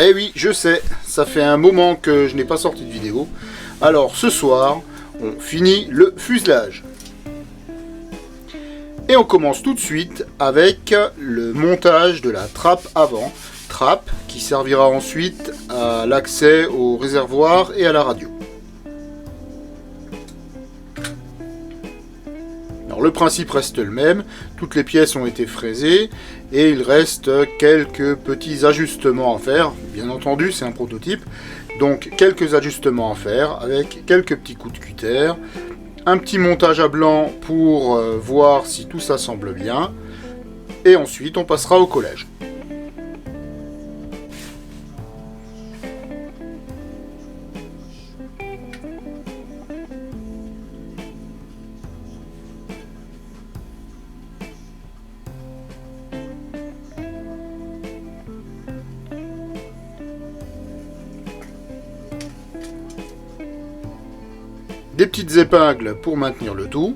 Eh oui, je sais, ça fait un moment que je n'ai pas sorti de vidéo. Alors ce soir, on finit le fuselage. Et on commence tout de suite avec le montage de la trappe avant. Trappe qui servira ensuite à l'accès au réservoir et à la radio. Alors le principe reste le même, toutes les pièces ont été fraisées et il reste quelques petits ajustements à faire. Bien entendu, c'est un prototype, donc quelques ajustements à faire avec quelques petits coups de cutter, un petit montage à blanc pour voir si tout ça semble bien, et ensuite on passera au collège. Des petites épingles pour maintenir le tout.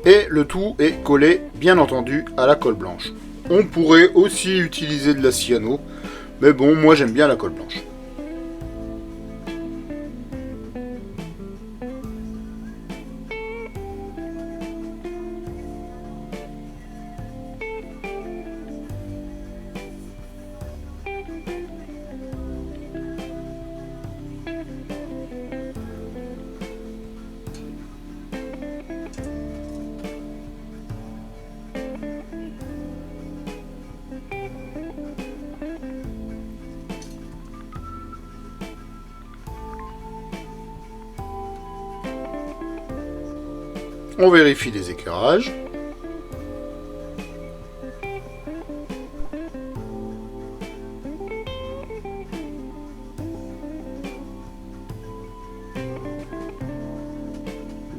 Et le tout est collé, bien entendu, à la colle blanche. On pourrait aussi utiliser de la cyano, mais bon, moi j'aime bien la colle blanche. On vérifie les éclairages.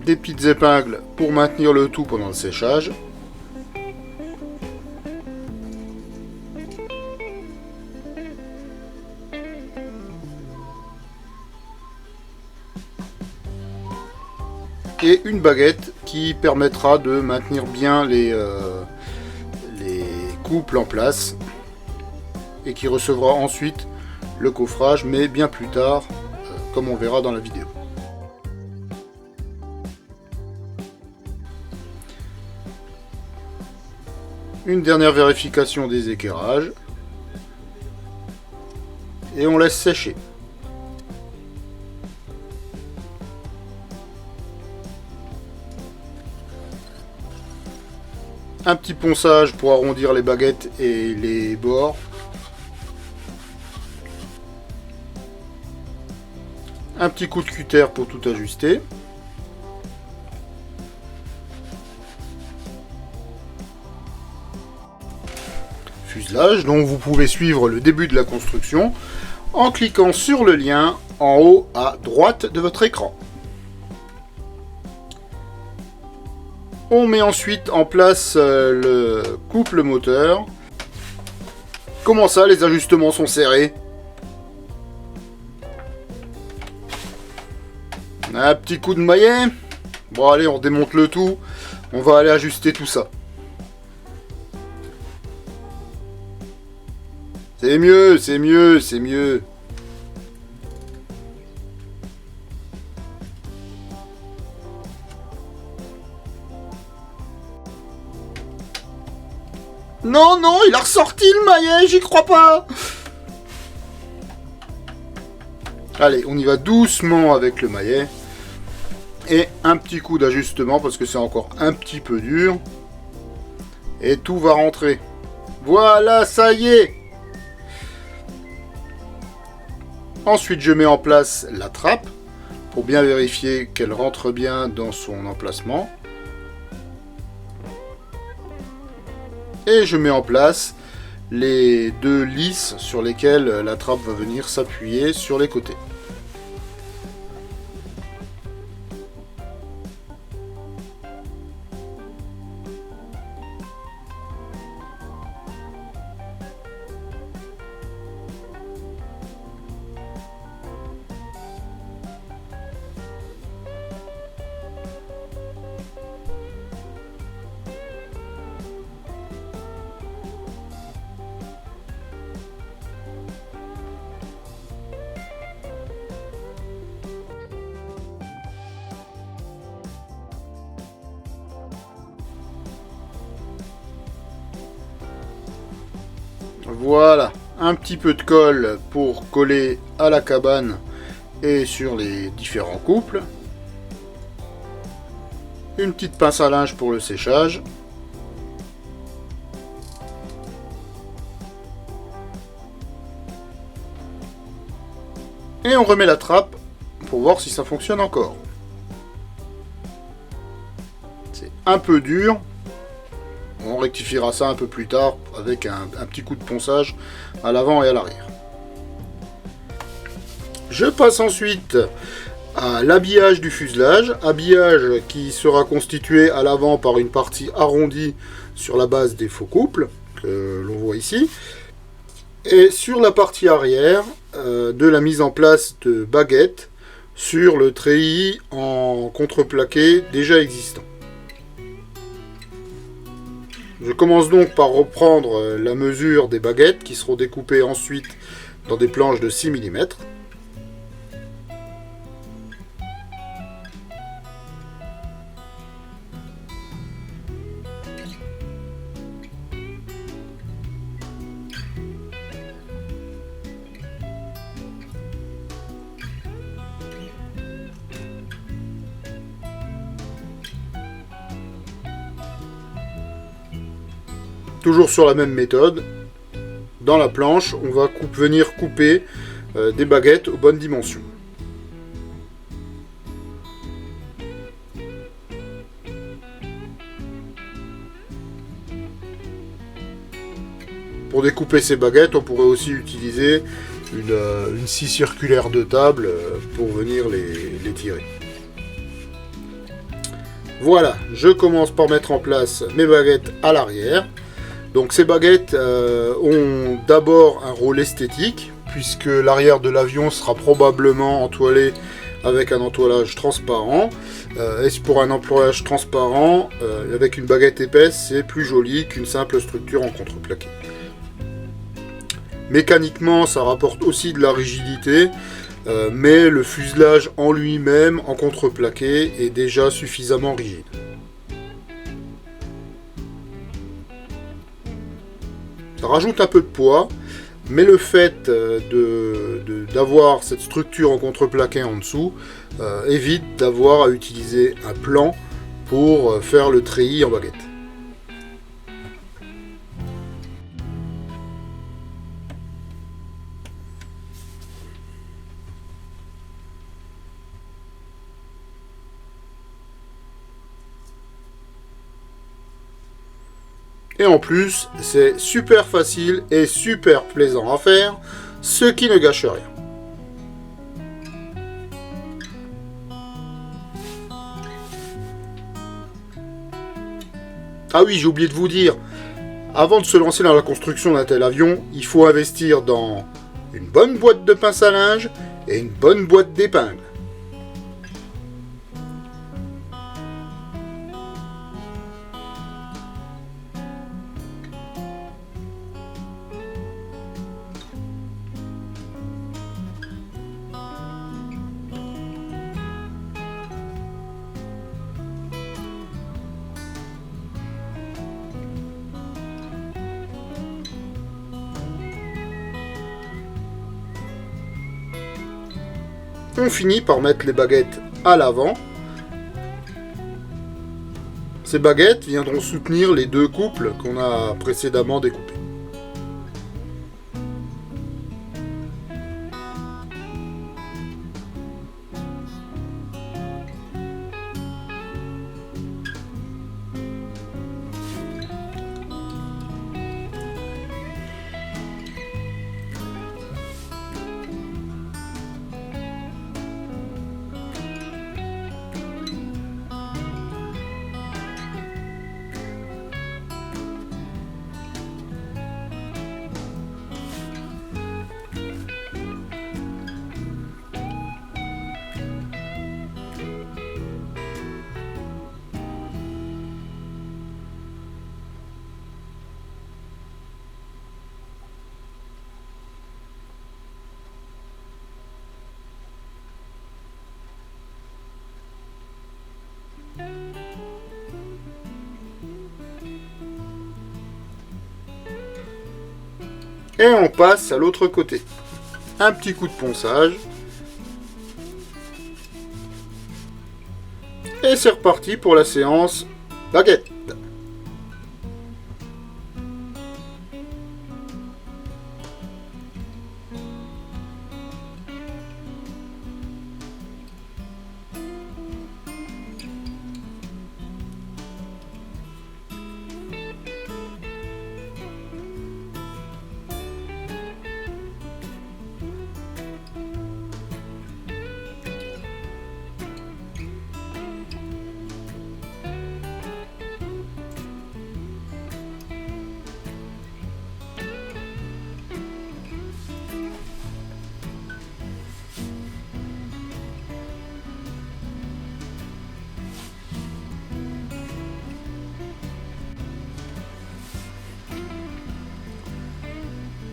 Des petites épingles pour maintenir le tout pendant le séchage. Et une baguette qui permettra de maintenir bien les couples en place et qui recevra ensuite le coffrage, mais bien plus tard, comme on verra dans la vidéo. Une dernière vérification des équerrages et on laisse sécher. Un petit ponçage pour arrondir les baguettes et les bords. Un petit coup de cutter pour tout ajuster. Fuselage dont vous pouvez suivre le début de la construction en cliquant sur le lien en haut à droite de votre écran. On met ensuite en place le couple moteur. Comment ça, les ajustements sont serrés? Un petit coup de maillet. Bon allez, on démonte le tout. On va aller ajuster tout ça. C'est mieux, c'est mieux, c'est mieux. Non, non, il a ressorti le maillet, j'y crois pas. Allez, on y va doucement avec le maillet. Et un petit coup d'ajustement parce que c'est encore un petit peu dur. Et tout va rentrer. Voilà, ça y est. Ensuite, je mets en place la trappe pour bien vérifier qu'elle rentre bien dans son emplacement. Et je mets en place les deux lisses sur lesquelles la trappe va venir s'appuyer sur les côtés. Voilà, un petit peu de colle pour coller à la cabane et sur les différents couples. Une petite pince à linge pour le séchage. Et on remet la trappe pour voir si ça fonctionne encore. C'est un peu dur. On rectifiera ça un peu plus tard avec un petit coup de ponçage à l'avant et à l'arrière. Je passe ensuite à l'habillage du fuselage. Habillage qui sera constitué à l'avant par une partie arrondie sur la base des faux couples que l'on voit ici. Et sur la partie arrière, de la mise en place de baguettes sur le treillis en contreplaqué déjà existant. Je commence donc par reprendre la mesure des baguettes qui seront découpées ensuite dans des planches de 6 mm. Toujours sur la même méthode, dans la planche, on va venir couper des baguettes aux bonnes dimensions. Pour découper ces baguettes, on pourrait aussi utiliser une scie circulaire de table pour venir les tirer. Voilà, je commence par mettre en place mes baguettes à l'arrière. Donc ces baguettes ont d'abord un rôle esthétique, puisque l'arrière de l'avion sera probablement entoilé avec un entoilage transparent. Et pour un entoilage transparent, avec une baguette épaisse, c'est plus joli qu'une simple structure en contreplaqué. Mécaniquement, ça rapporte aussi de la rigidité, mais le fuselage en lui-même, en contreplaqué, est déjà suffisamment rigide. Ça rajoute un peu de poids, mais le fait d'avoir cette structure en contreplaqué en dessous évite d'avoir à utiliser un plan pour faire le treillis en baguette. Et en plus, c'est super facile et super plaisant à faire, ce qui ne gâche rien. Ah oui, j'ai oublié de vous dire, avant de se lancer dans la construction d'un tel avion, il faut investir dans une bonne boîte de pince à linge et une bonne boîte d'épingles. On finit par mettre les baguettes à l'avant. Ces baguettes viendront soutenir les deux couples qu'on a précédemment découpés. Et on passe à l'autre côté. Un petit coup de ponçage. Et c'est reparti pour la séance baguette.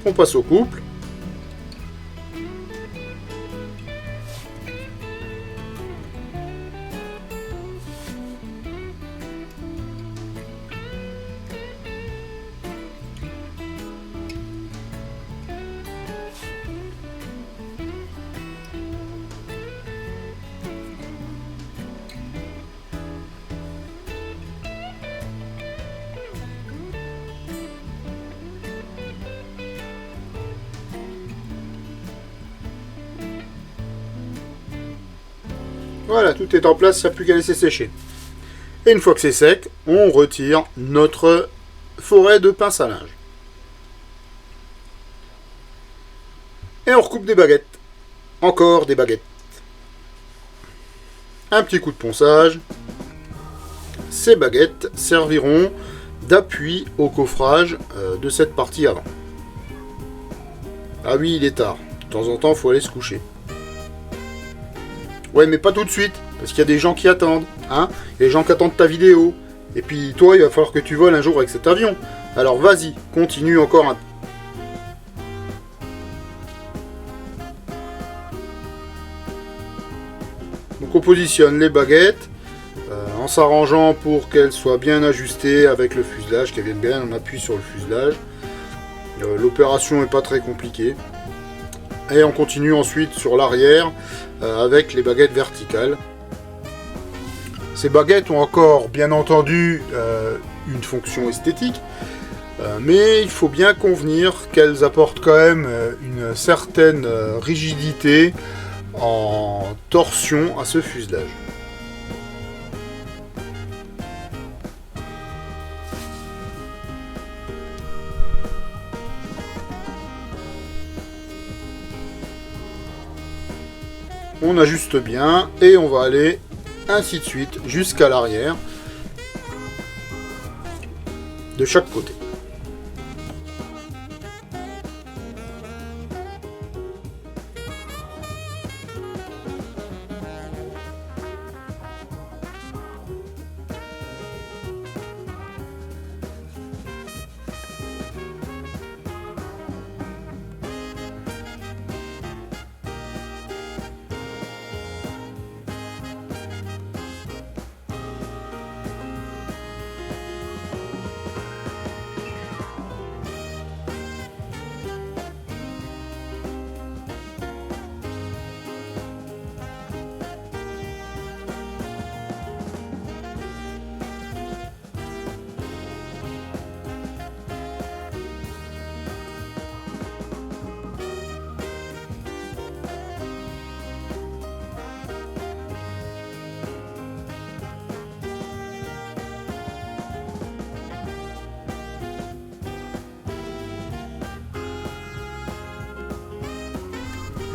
On passe au couple. Voilà, tout est en place, il n'y a plus qu'à laisser sécher. Et une fois que c'est sec, on retire notre forêt de pince à linge. Et on recoupe des baguettes. Encore des baguettes. Un petit coup de ponçage. Ces baguettes serviront d'appui au coffrage de cette partie avant. Ah oui, il est tard. De temps en temps, il faut aller se coucher. Ouais, mais pas tout de suite, parce qu'il y a des gens qui attendent. Hein, il y a des gens qui attendent ta vidéo. Et puis toi, il va falloir que tu voles un jour avec cet avion. Alors vas-y, continue encore un peu. Donc on positionne les baguettes en s'arrangeant pour qu'elles soient bien ajustées avec le fuselage, qu'elles viennent bien en appui sur le fuselage. L'opération n'est pas très compliquée. Et on continue ensuite sur l'arrière avec les baguettes verticales. Ces baguettes ont encore bien entendu une fonction esthétique, mais il faut bien convenir qu'elles apportent quand même une certaine rigidité en torsion à ce fuselage. On ajuste bien et on va aller ainsi de suite jusqu'à l'arrière de chaque côté.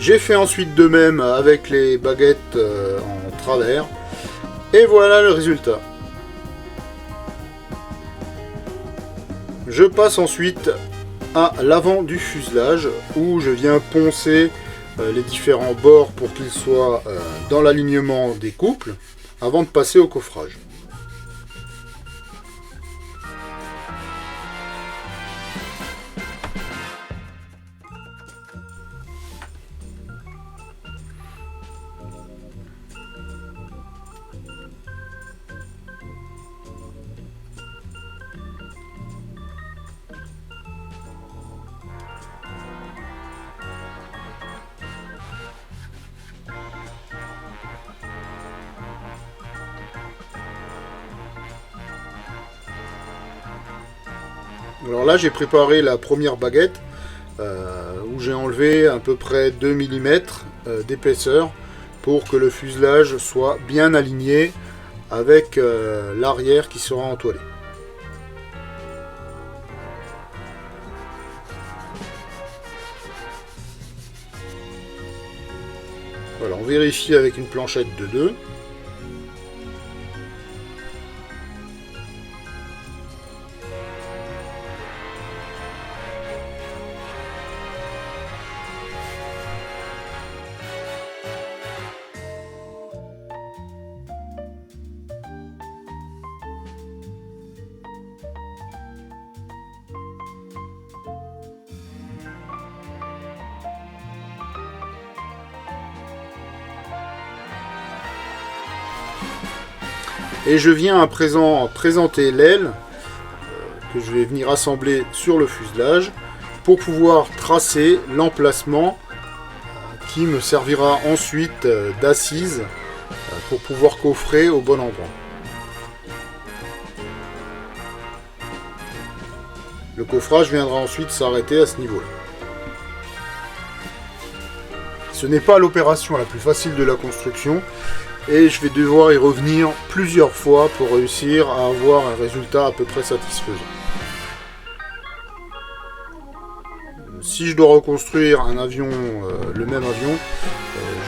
J'ai fait ensuite de même avec les baguettes en travers. Et voilà le résultat. Je passe ensuite à l'avant du fuselage où je viens poncer les différents bords pour qu'ils soient dans l'alignement des couples avant de passer au coffrage. Alors là, j'ai préparé la première baguette où j'ai enlevé à peu près 2 mm d'épaisseur pour que le fuselage soit bien aligné avec l'arrière qui sera entoilé. Voilà, on vérifie avec une planchette de 2. Et je viens à présent présenter l'aile que je vais venir assembler sur le fuselage pour pouvoir tracer l'emplacement qui me servira ensuite d'assise pour pouvoir coffrer au bon endroit. Le coffrage viendra ensuite s'arrêter à ce niveau-là. Ce n'est pas l'opération la plus facile de la construction et je vais devoir y revenir plusieurs fois pour réussir à avoir un résultat à peu près satisfaisant. Si je dois reconstruire un avion, le même avion,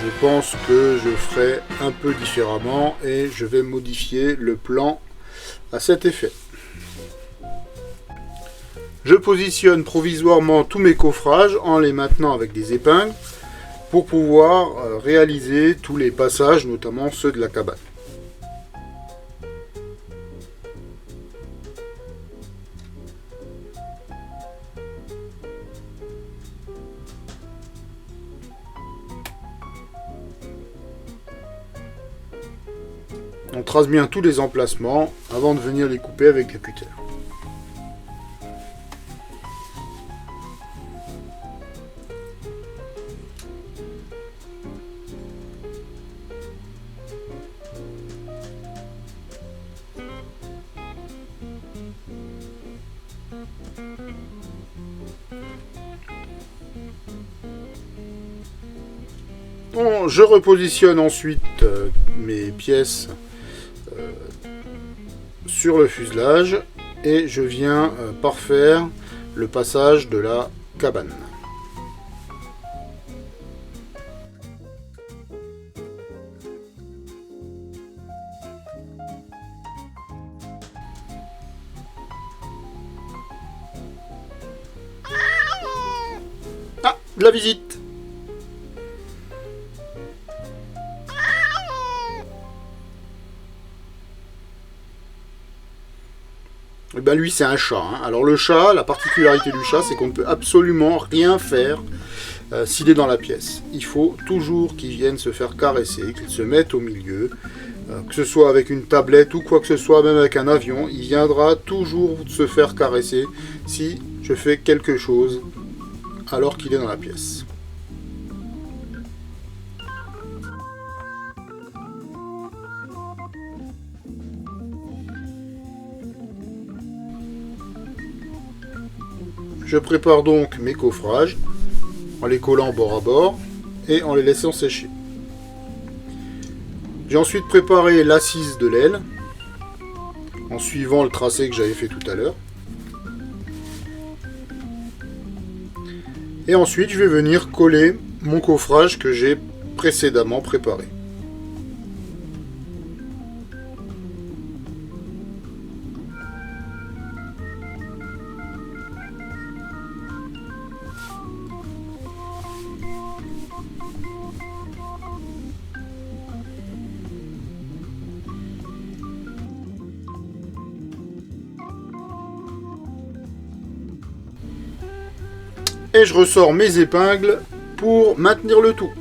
je pense que je ferai un peu différemment et je vais modifier le plan à cet effet. Je positionne provisoirement tous mes coffrages en les maintenant avec des épingles pour pouvoir réaliser tous les passages, notamment ceux de la cabane. On trace bien tous les emplacements avant de venir les couper avec le cutter. Bon, je repositionne ensuite mes pièces sur le fuselage et je viens parfaire le passage de la cabane. Ah, de la visite. Et ben lui c'est un chat. Hein. Alors le chat, la particularité du chat, c'est qu'on ne peut absolument rien faire s'il est dans la pièce. Il faut toujours qu'il vienne se faire caresser, qu'il se mette au milieu, que ce soit avec une tablette ou quoi que ce soit, même avec un avion, il viendra toujours se faire caresser si je fais quelque chose alors qu'il est dans la pièce. Je prépare donc mes coffrages en les collant bord à bord et en les laissant sécher. J'ai ensuite préparé l'assise de l'aile en suivant le tracé que j'avais fait tout à l'heure. Et ensuite je vais venir coller mon coffrage que j'ai précédemment préparé. Et je ressors mes épingles pour maintenir le tout.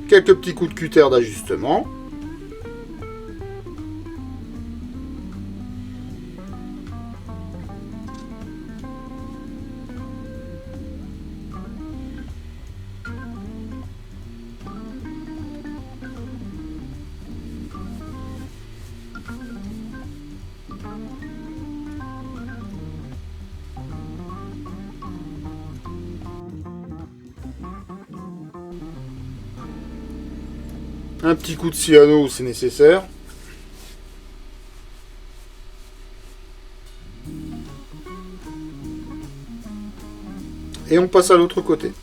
Quelques petits coups de cutter d'ajustement. Un petit coup de cyano où c'est nécessaire. Et on passe à l'autre côté.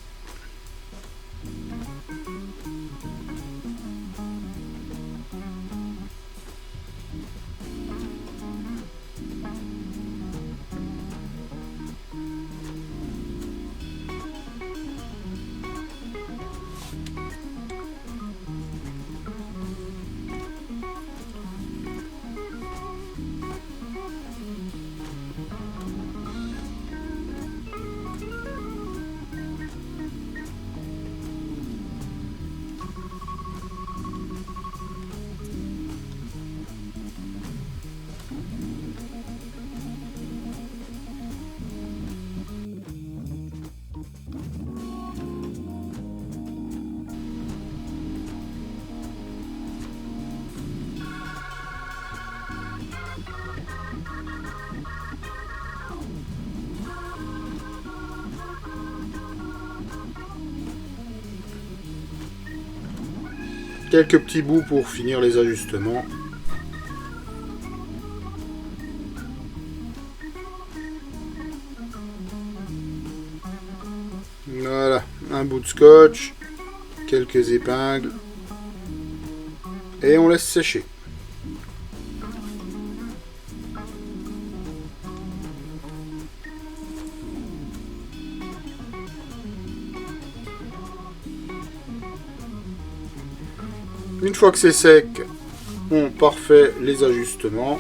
Quelques petits bouts pour finir les ajustements. Voilà, un bout de scotch, quelques épingles, et on laisse sécher. Une fois que c'est sec, on parfait les ajustements.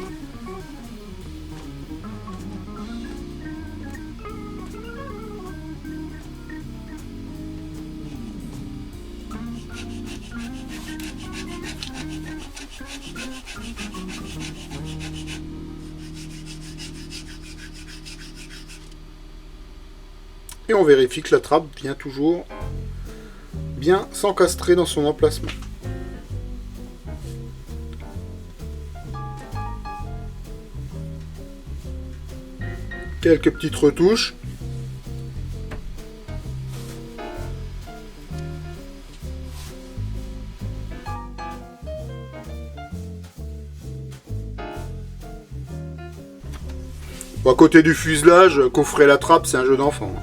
Et on vérifie que la trappe vient toujours bien s'encastrer dans son emplacement. Quelques petites retouches. À côté du fuselage, coffrer la trappe, c'est un jeu d'enfant.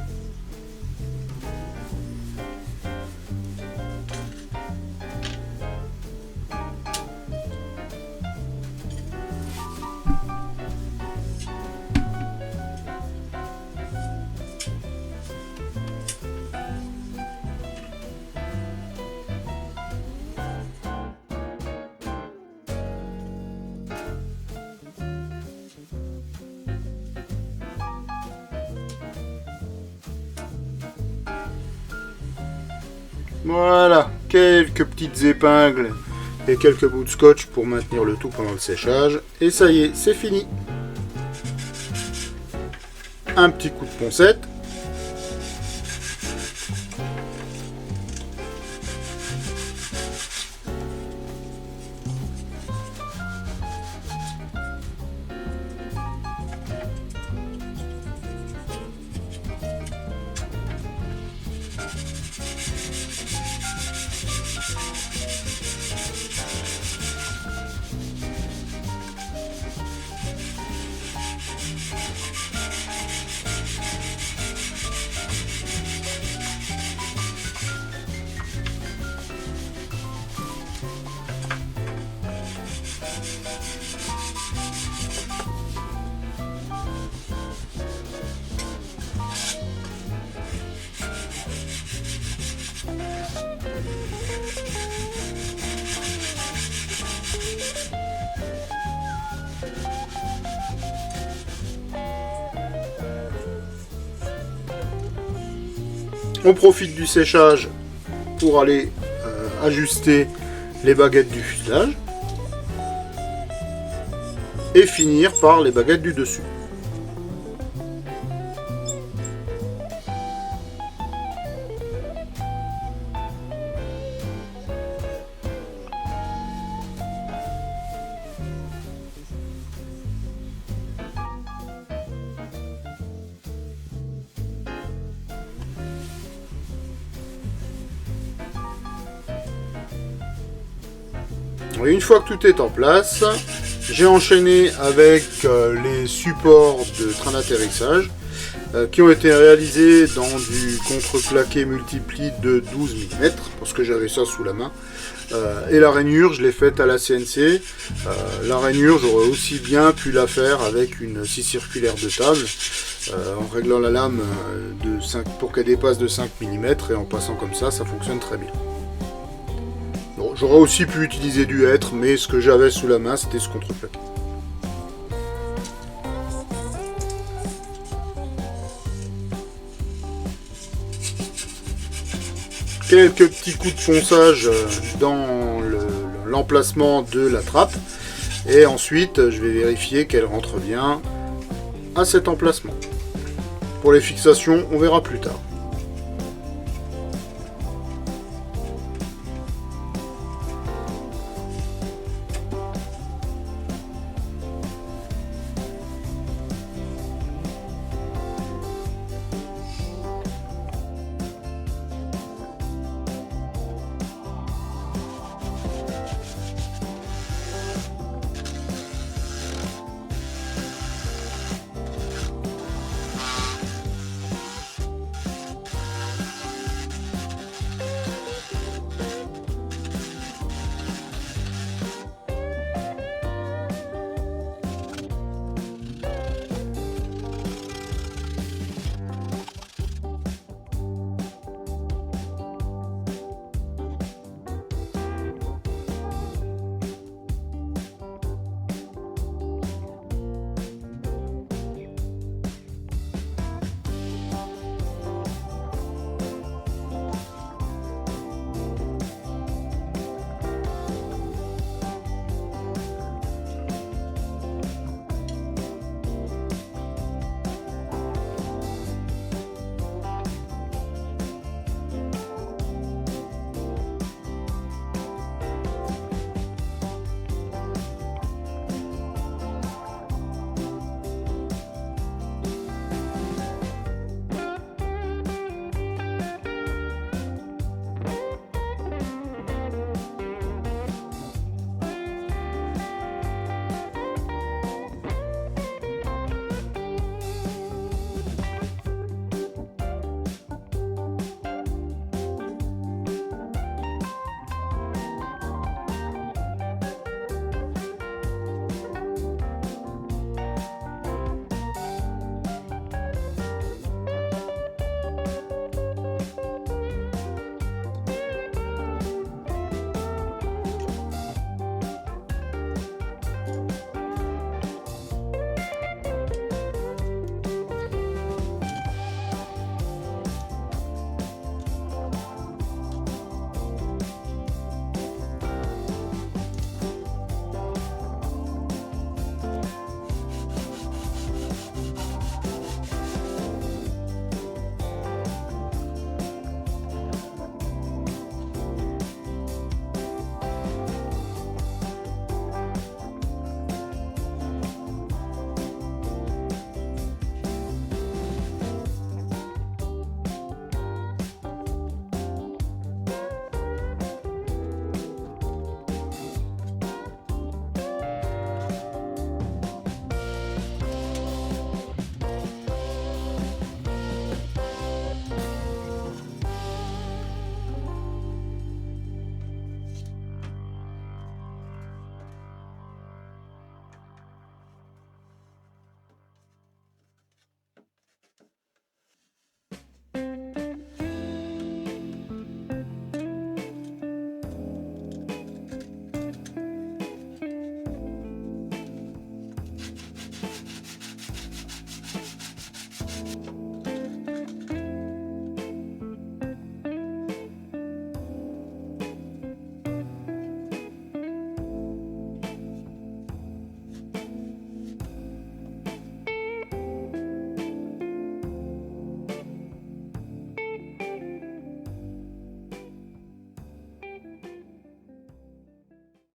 Voilà, quelques petites épingles et quelques bouts de scotch pour maintenir le tout pendant le séchage. Et ça y est, c'est fini. Un petit coup de poncette. On profite du séchage pour aller ajuster les baguettes du fuselage et finir par les baguettes du dessus. Et une fois que tout est en place, j'ai enchaîné avec les supports de train d'atterrissage qui ont été réalisés dans du contreplaqué multipli de 12 mm, parce que j'avais ça sous la main. Et la rainure, je l'ai faite à la CNC. La rainure, j'aurais aussi bien pu la faire avec une scie circulaire de table, en réglant la lame pour qu'elle dépasse de 5 mm, et en passant comme ça fonctionne très bien. Bon, j'aurais aussi pu utiliser du hêtre, mais ce que j'avais sous la main, c'était ce contreplaqué. Quelques petits coups de ponçage dans l'emplacement de la trappe, et ensuite je vais vérifier qu'elle rentre bien à cet emplacement. Pour les fixations, on verra plus tard.